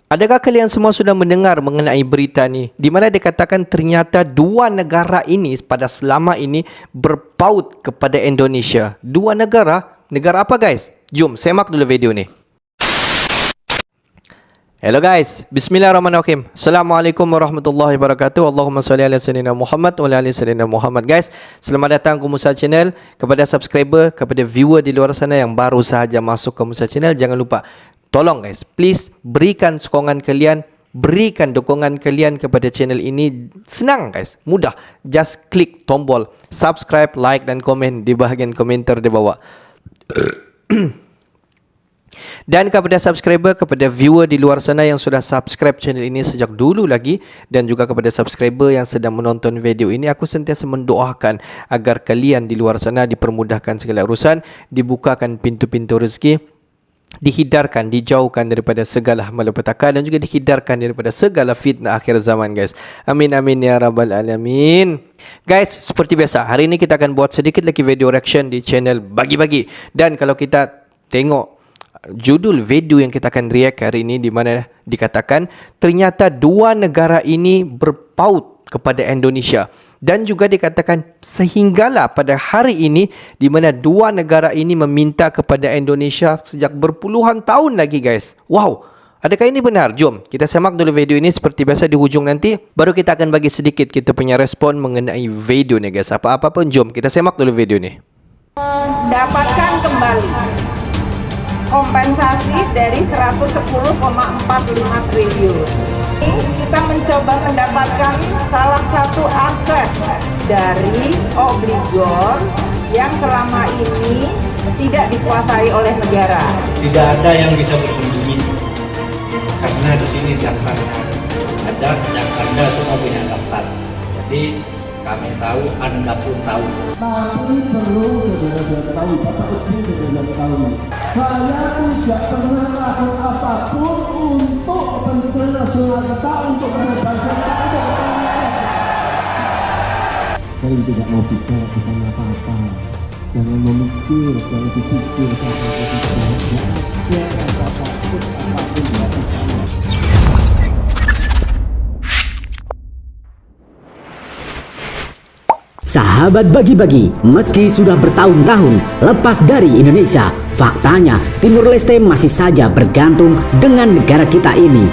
Adakah kalian semua sudah mendengar mengenai berita ni, di mana dikatakan ternyata dua negara ini pada selama ini berpaut kepada Indonesia? Dua negara? Negara apa guys? Jom semak dulu video ni. Hello guys, bismillahirrahmanirrahim. Assalamualaikum warahmatullahi wabarakatuh. Allahumma salli ala sayyidina Muhammad wa ala ali sayyidina Muhammad. Guys, selamat datang ke Musa Channel. Kepada subscriber, kepada viewer di luar sana yang baru sahaja masuk ke Musa Channel, jangan lupa tolong guys, please berikan sokongan kalian, berikan dukungan kalian kepada channel ini. Senang guys, mudah. Just klik tombol subscribe, like dan komen di bahagian komentar di bawah. Dan kepada subscriber, kepada viewer di luar sana yang sudah subscribe channel ini sejak dulu lagi, dan juga kepada subscriber yang sedang menonton video ini, aku sentiasa mendoakan agar kalian di luar sana dipermudahkan segala urusan, dibukakan pintu-pintu rezeki, dihidarkan, dijauhkan daripada segala malapetaka, dan juga dihidarkan daripada segala fitnah akhir zaman guys. Amin amin ya rabbal alamin. Guys, seperti biasa, hari ini kita akan buat sedikit lagi video reaction di channel Bagi-Bagi. Dan kalau kita tengok judul video yang kita akan react hari ini, di mana dikatakan ternyata dua negara ini berpaut kepada Indonesia, dan juga dikatakan sehinggalah pada hari ini di mana dua negara ini meminta kepada Indonesia sejak berpuluhan tahun lagi guys. Wow, adakah ini benar? Jom kita semak dulu video ini. Seperti biasa di hujung nanti baru kita akan bagi sedikit kita punya respon mengenai video ni guys. Apa-apa pun jom kita semak dulu video ni. Mendapatkan kembali kompensasi dari 110,45 triliun. Ini kita mencoba mendapatkan salah satu aset dari obligor yang selama ini tidak dikuasai oleh negara. Tidak ada yang bisa bersembunyi karena di sini daftarnya ada, yang Anda semua punya daftar. Jadi kami tahu, Anda pun tahu. Tapi perlu saudara-saudara tahu, Bapak Ibu saudara tahu, saya tidak pernah lakukan apapun untuk kepentingan nasional kita, untuk kebebasan kita, untuk kepentingan. Saya tidak mau bicara tentang apa-apa. Jangan memikir, jangan dipikir sampai tidak. Jangan apapun tidak bisa. Sahabat Bagi-Bagi, meski sudah bertahun-tahun lepas dari Indonesia, faktanya Timur Leste masih saja bergantung dengan negara kita ini.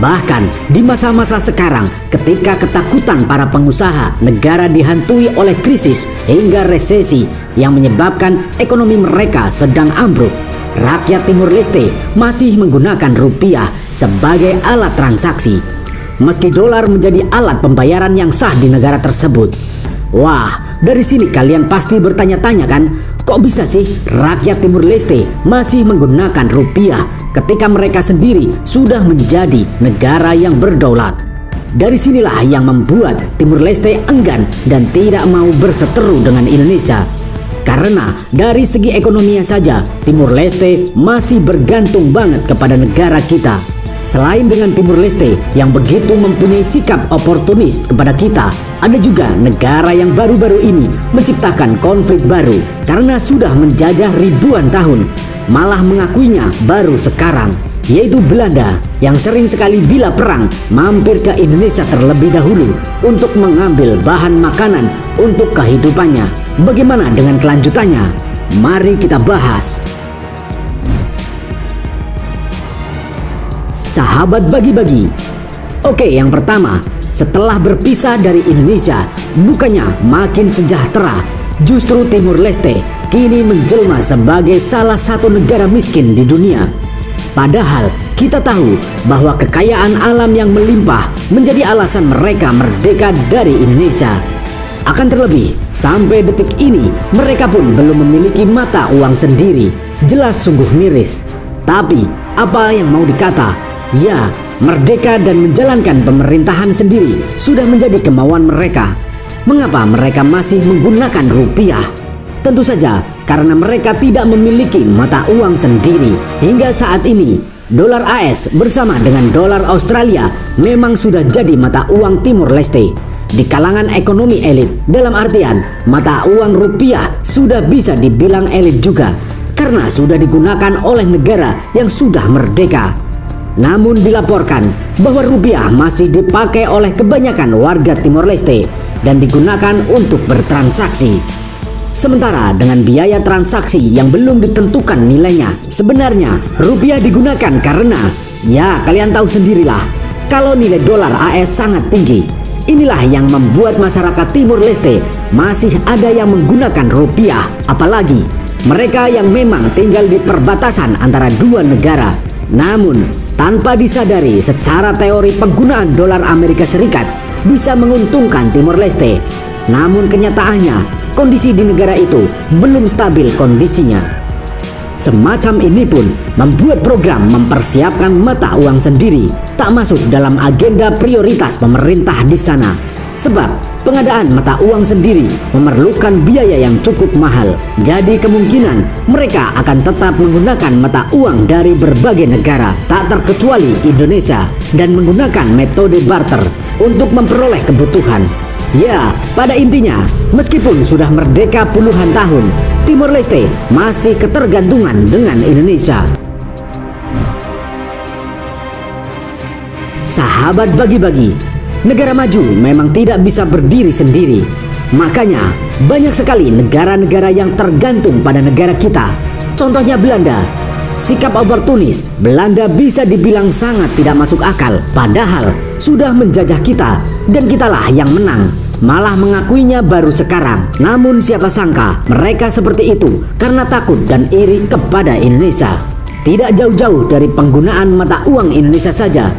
Bahkan di masa-masa sekarang, ketika ketakutan para pengusaha negara dihantui oleh krisis hingga resesi yang menyebabkan ekonomi mereka sedang ambruk, rakyat Timur Leste masih menggunakan rupiah sebagai alat transaksi. Meski dolar menjadi alat pembayaran yang sah di negara tersebut. Wah, dari sini kalian pasti bertanya-tanya kan, kok bisa sih rakyat Timur Leste masih menggunakan rupiah ketika mereka sendiri sudah menjadi negara yang berdaulat? Dari sinilah yang membuat Timur Leste enggan dan tidak mau berseteru dengan Indonesia. Karena dari segi ekonominya saja, Timur Leste masih bergantung banget kepada negara kita. Selain dengan Timur Leste yang begitu mempunyai sikap oportunis kepada kita, ada juga negara yang baru-baru ini menciptakan konflik baru karena sudah menjajah ribuan tahun, malah mengakuinya baru sekarang, yaitu Belanda yang sering sekali bila perang mampir ke Indonesia terlebih dahulu untuk mengambil bahan makanan untuk kehidupannya. Bagaimana dengan kelanjutannya? Mari kita bahas. Sahabat Bagi-Bagi. Oke, yang pertama, setelah berpisah dari Indonesia, bukannya makin sejahtera, justru Timur Leste kini menjelma sebagai salah satu negara miskin di dunia. Padahal kita tahu bahwa kekayaan alam yang melimpah menjadi alasan mereka merdeka dari Indonesia. Akan terlebih, sampai detik ini mereka pun belum memiliki mata uang sendiri. Jelas sungguh miris. Tapi apa yang mau dikata? Ya, merdeka dan menjalankan pemerintahan sendiri sudah menjadi kemauan mereka. Mengapa mereka masih menggunakan rupiah? Tentu saja karena mereka tidak memiliki mata uang sendiri. Hingga saat ini, dolar AS bersama dengan dolar Australia memang sudah jadi mata uang Timur Leste. Di kalangan ekonomi elit, dalam artian mata uang rupiah sudah bisa dibilang elit juga, karena sudah digunakan oleh negara yang sudah merdeka. Namun dilaporkan bahwa rupiah masih dipakai oleh kebanyakan warga Timor Leste dan digunakan untuk bertransaksi. Sementara dengan biaya transaksi yang belum ditentukan nilainya, sebenarnya rupiah digunakan karena, ya kalian tahu sendirilah, kalau nilai dolar AS sangat tinggi. Inilah yang membuat masyarakat Timor Leste masih ada yang menggunakan rupiah, apalagi mereka yang memang tinggal di perbatasan antara dua negara. Namun, tanpa disadari secara teori penggunaan dolar Amerika Serikat bisa menguntungkan Timor Leste. Namun kenyataannya, kondisi di negara itu belum stabil kondisinya. Semacam ini pun membuat program mempersiapkan mata uang sendiri tak masuk dalam agenda prioritas pemerintah di sana. Sebab pengadaan mata uang sendiri memerlukan biaya yang cukup mahal. Jadi kemungkinan mereka akan tetap menggunakan mata uang dari berbagai negara, tak terkecuali Indonesia, dan menggunakan metode barter untuk memperoleh kebutuhan. Ya, pada intinya, meskipun sudah merdeka puluhan tahun, Timor Leste masih ketergantungan dengan Indonesia. Sahabat bagi-bagi, negara maju memang tidak bisa berdiri sendiri. Makanya, banyak sekali negara-negara yang tergantung pada negara kita. Contohnya Belanda. Sikap oportunis Belanda bisa dibilang sangat tidak masuk akal, padahal sudah menjajah kita dan kitalah yang menang. Malah mengakuinya baru sekarang. Namun siapa sangka mereka seperti itu karena takut dan iri kepada Indonesia. Tidak jauh-jauh dari penggunaan mata uang Indonesia saja,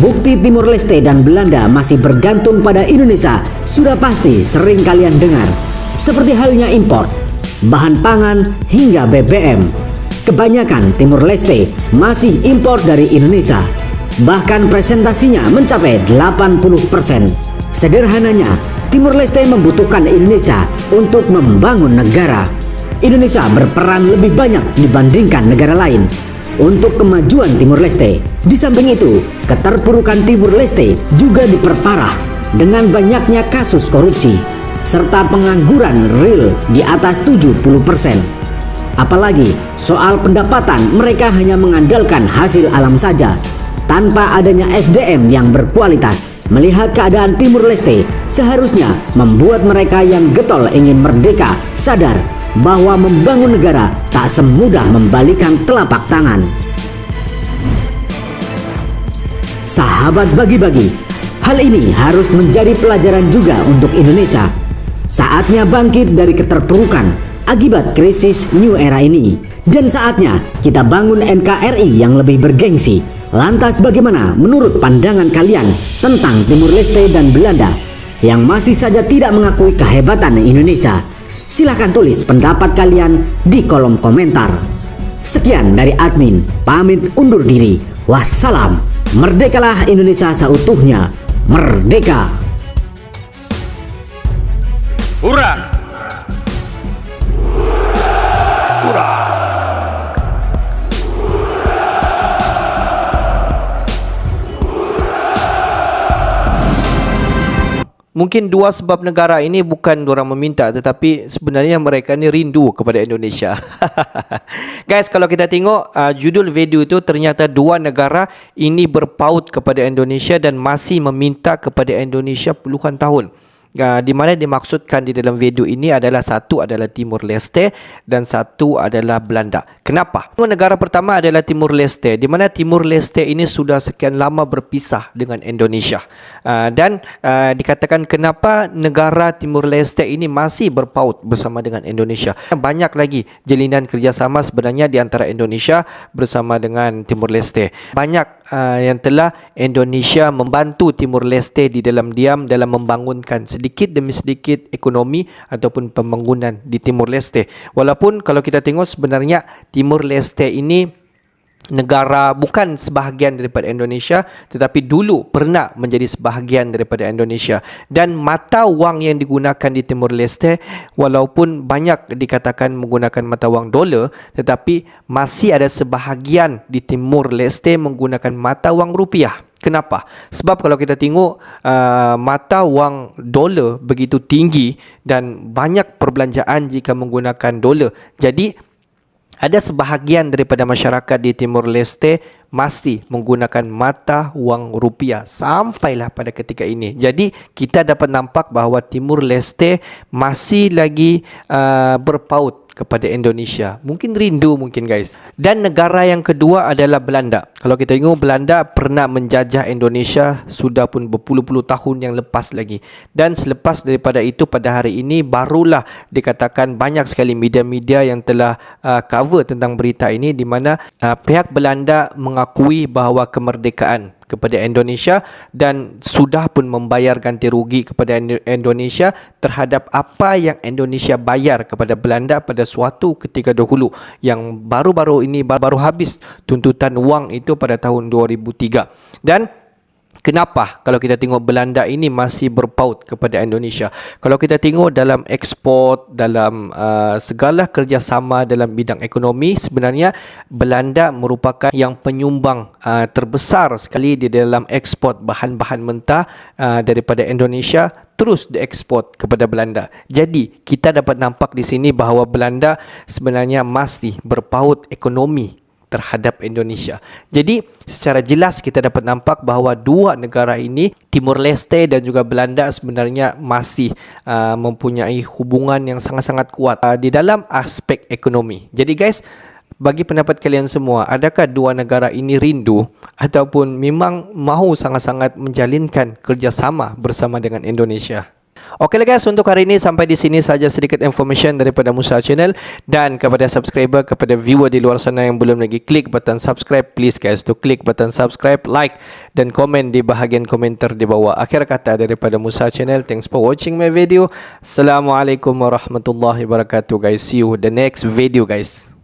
bukti Timor Leste dan Belanda masih bergantung pada Indonesia sudah pasti sering kalian dengar. Seperti halnya impor bahan pangan hingga BBM. Kebanyakan Timor Leste masih impor dari Indonesia. Bahkan presentasinya mencapai 80%. Sederhananya, Timor Leste membutuhkan Indonesia untuk membangun negara. Indonesia berperan lebih banyak dibandingkan negara lain untuk kemajuan Timor Leste. Di samping itu, keterpurukan Timor Leste juga diperparah dengan banyaknya kasus korupsi serta pengangguran real di atas 70%. Apalagi soal pendapatan, mereka hanya mengandalkan hasil alam saja tanpa adanya SDM yang berkualitas. Melihat keadaan Timor Leste seharusnya membuat mereka yang getol ingin merdeka sadar bahwa membangun negara tak semudah membalikan telapak tangan. Sahabat bagi-bagi, hal ini harus menjadi pelajaran juga untuk Indonesia. Saatnya bangkit dari keterpurukan akibat krisis New Era ini, dan saatnya kita bangun NKRI yang lebih bergengsi. Lantas bagaimana menurut pandangan kalian tentang Timor Leste dan Belanda yang masih saja tidak mengakui kehebatan Indonesia? Silahkan tulis pendapat kalian di kolom komentar. Sekian dari admin, pamit undur diri. Wassalam, merdekalah Indonesia seutuhnya, merdeka. Hurra! Hurra! Mungkin dua sebab negara ini bukan diorang meminta, tetapi sebenarnya mereka ni rindu kepada Indonesia. Guys, kalau kita tengok judul video itu, ternyata dua negara ini berpaut kepada Indonesia dan masih meminta kepada Indonesia puluhan tahun. Di mana dimaksudkan di dalam video ini adalah satu adalah Timor Leste dan satu adalah Belanda. Kenapa? Negara pertama adalah Timor Leste, di mana Timor Leste ini sudah sekian lama berpisah dengan Indonesia. Dan dikatakan kenapa negara Timor Leste ini masih berpaut bersama dengan Indonesia. Banyak lagi jalinan kerjasama sebenarnya di antara Indonesia bersama dengan Timor Leste. Banyak yang telah Indonesia membantu Timor Leste di dalam diam dalam membangunkan sedikit demi sedikit ekonomi ataupun pembangunan di Timor Leste. Walaupun kalau kita tengok sebenarnya Timor Leste ini negara bukan sebahagian daripada Indonesia, tetapi dulu pernah menjadi sebahagian daripada Indonesia. Dan mata wang yang digunakan di Timor Leste, walaupun banyak dikatakan menggunakan mata wang dolar, tetapi masih ada sebahagian di Timor Leste menggunakan mata wang rupiah. Kenapa? Sebab kalau kita tengok mata wang dolar begitu tinggi dan banyak perbelanjaan jika menggunakan dolar. Jadi ada sebahagian daripada masyarakat di Timur Leste masih menggunakan mata wang rupiah sampailah pada ketika ini. Jadi kita dapat nampak bahawa Timur Leste masih lagi berpaut kepada Indonesia. Mungkin rindu mungkin guys. Dan negara yang kedua adalah Belanda. Kalau kita tengok, Belanda pernah menjajah Indonesia sudah pun berpuluh-puluh tahun yang lepas lagi. Dan selepas daripada itu, pada hari ini barulah dikatakan banyak sekali media-media yang telah cover tentang berita ini, di mana pihak Belanda mengakui bahawa kemerdekaan kepada Indonesia dan sudah pun membayar ganti rugi kepada Indonesia terhadap apa yang Indonesia bayar kepada Belanda pada suatu ketika dahulu, yang baru-baru ini baru habis tuntutan wang itu pada tahun 2003. Dan kenapa kalau kita tengok Belanda ini masih berpaut kepada Indonesia? Kalau kita tengok dalam ekspor, dalam segala kerjasama dalam bidang ekonomi, sebenarnya Belanda merupakan yang penyumbang terbesar sekali di dalam ekspor bahan-bahan mentah daripada Indonesia terus diekspor kepada Belanda. Jadi kita dapat nampak di sini bahawa Belanda sebenarnya masih berpaut ekonomi terhadap Indonesia. Jadi secara jelas kita dapat nampak bahawa dua negara ini, Timur Leste dan juga Belanda, sebenarnya masih mempunyai hubungan yang sangat-sangat kuat di dalam aspek ekonomi. Jadi guys, bagi pendapat kalian semua, adakah dua negara ini rindu ataupun memang mahu sangat-sangat menjalinkan kerjasama bersama dengan Indonesia? Okeylah guys, untuk hari ini sampai di sini saja sedikit information daripada Musa Channel. Dan kepada subscriber, kepada viewer di luar sana yang belum lagi klik button subscribe, please guys to klik button subscribe, like dan komen di bahagian komentar di bawah. Akhir kata daripada Musa Channel, thanks for watching my video. Assalamualaikum warahmatullahi wabarakatuh guys. See you the next video guys.